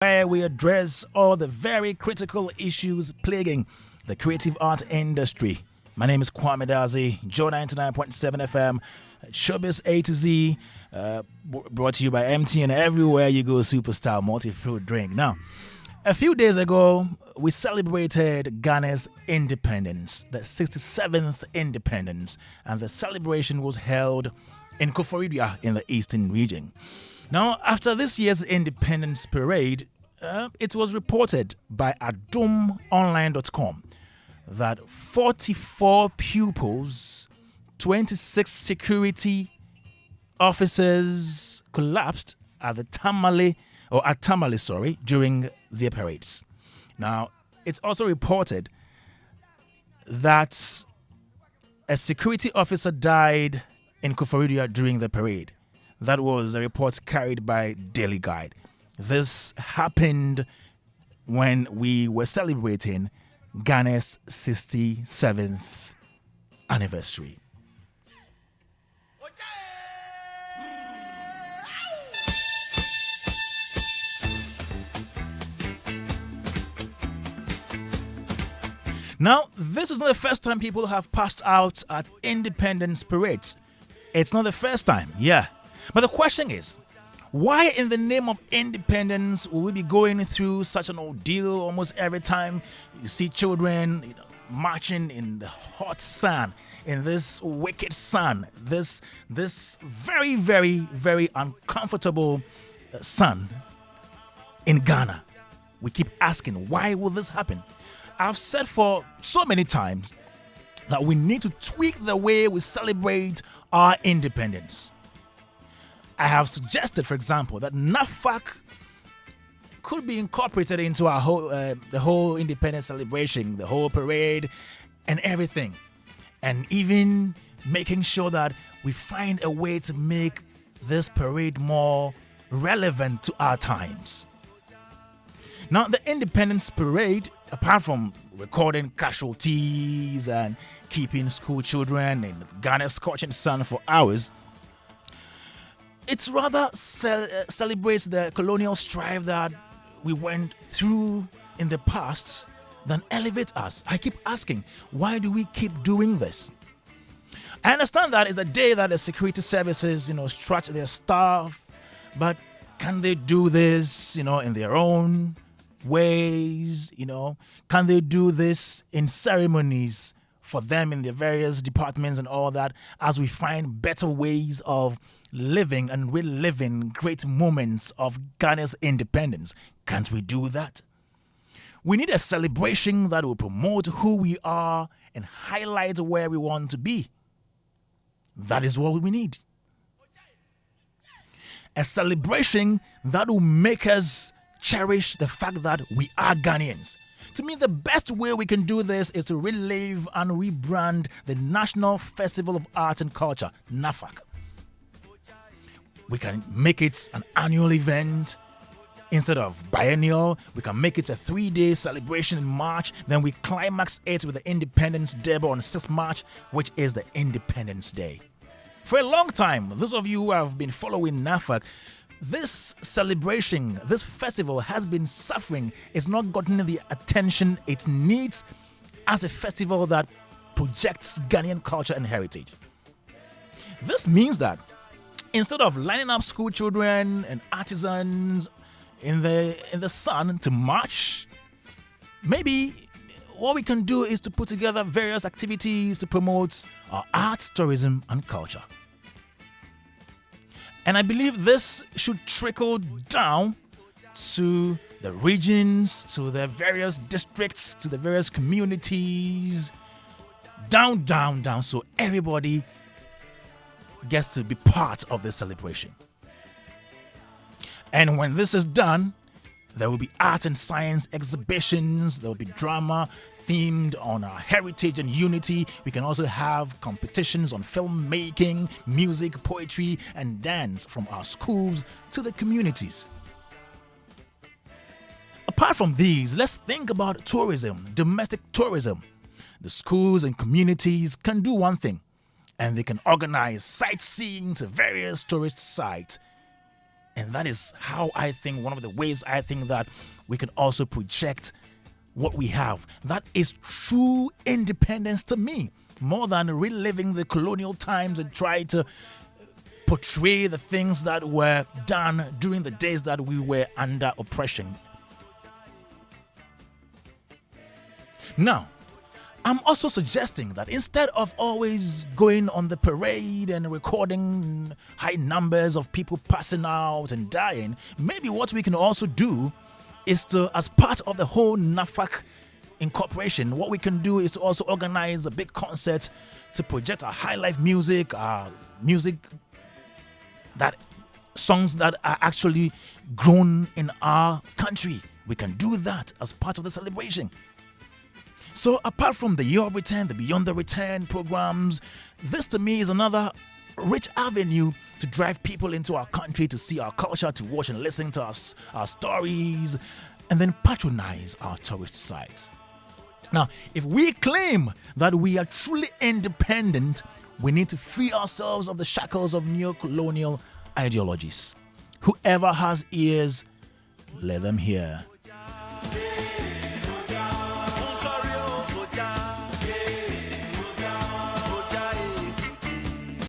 where we address all the very critical issues plaguing the creative art industry. My name is Kwame Dadzie, Joe 99.7 FM, Showbiz A to Z, brought to you by MTN. Everywhere you go, superstar multi-fruit drink. Now, a few days ago, we celebrated Ghana's independence, the 67th independence, and the celebration was held in Koforidua in the eastern region. Now, after this year's independence parade, it was reported by adomonline.com that 44 pupils, 26 security officers collapsed at Tamale during their parades. Now, it's also reported that a security officer died in Koforidua during the parade. That was a report carried by Daily Guide. This happened when we were celebrating Ghana's 67th anniversary. Now, this is not the first time people have passed out at independence parades. It's not the first time, yeah. But the question is, why in the name of independence will we be going through such an ordeal almost every time you see children marching in the hot sun, in this wicked sun, this very, very, very uncomfortable sun in Ghana? We keep asking, why will this happen? I've said for so many times that we need to tweak the way we celebrate our independence. I have suggested, for example, that NAFAC could be incorporated into our the whole independence celebration, the whole parade, and everything, and even making sure that we find a way to make this parade more relevant to our times. Now, the independence parade, apart from recording casualties and keeping school children in Ghana's scorching sun for hours, it rather celebrates the colonial strife that we went through in the past than elevate us. I keep asking, why do we keep doing this? I understand that it's a day that the security services, stretch their staff, but can they do this, in their own ways? Can they do this in ceremonies for them in their various departments and all that, as we find better ways of living and reliving great moments of Ghana's independence? Can't we do that? We need a celebration that will promote who we are and highlight where we want to be. That is what we need. A celebration that will make us cherish the fact that we are Ghanaians. To me, the best way we can do this is to relive and rebrand the National Festival of Art and Culture, NAFAC. We can make it an annual event instead of biennial. We can make it a 3-day celebration in March. Then we climax it with the Independence Day on 6th March, which is the Independence Day. For a long time, those of you who have been following NAFAC, this celebration, this festival has been suffering. It's not gotten the attention it needs as a festival that projects Ghanaian culture and heritage. This means that instead of lining up school children and artisans in the sun to march, maybe what we can do is to put together various activities to promote our arts, tourism, and culture. And I believe this should trickle down to the regions, to the various districts, to the various communities, down, so everybody gets to be part of the celebration. And when this is done, there will be art and science exhibitions, there will be drama themed on our heritage and unity. We can also have competitions on filmmaking, music, poetry, and dance from our schools to the communities. Apart from these, let's think about tourism, domestic tourism. The schools and communities can do one thing, and they can organize sightseeing to various tourist sites And that is how I think, one of the ways I think that we can also project what we have. That is true independence to me, more than reliving the colonial times and try to portray the things that were done during the days that we were under oppression. Now, I'm also suggesting that instead of always going on the parade and recording high numbers of people passing out and dying, maybe what we can also do is to, as part of the whole NAFAC incorporation, what we can do is to also organize a big concert to project our high life music, that songs that are actually grown in our country. We can do that as part of the celebration. So apart from the Year of Return, the Beyond the Return programs, this to me is another rich avenue to drive people into our country, to see our culture, to watch and listen to our stories, and then patronize our tourist sites. Now, if we claim that we are truly independent, we need to free ourselves of the shackles of neo-colonial ideologies. Whoever has ears, let them hear.